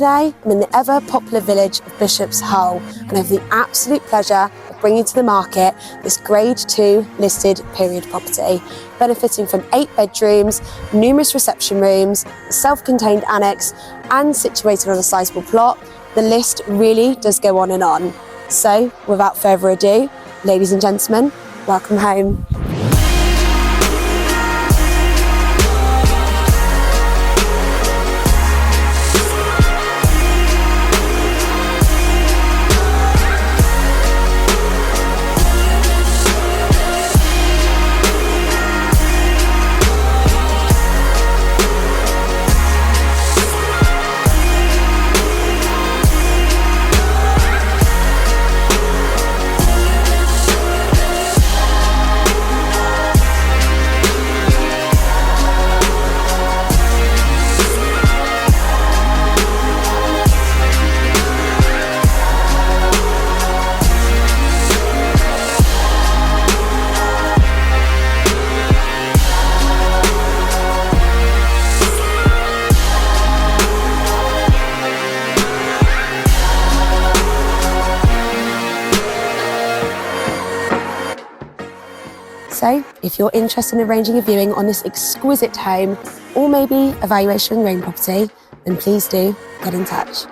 Today, I'm in the ever-popular village of Bishop's Hull, and I have the absolute pleasure of bringing to the market this Grade 2 listed period property, benefiting from 8 bedrooms, numerous reception rooms, a self-contained annex, and situated on a sizable plot. The list really does go on and on. So, without further ado, ladies and gentlemen, welcome home. So, if you're interested in arranging a viewing on this exquisite home, or maybe a valuation and range property, then please do get in touch.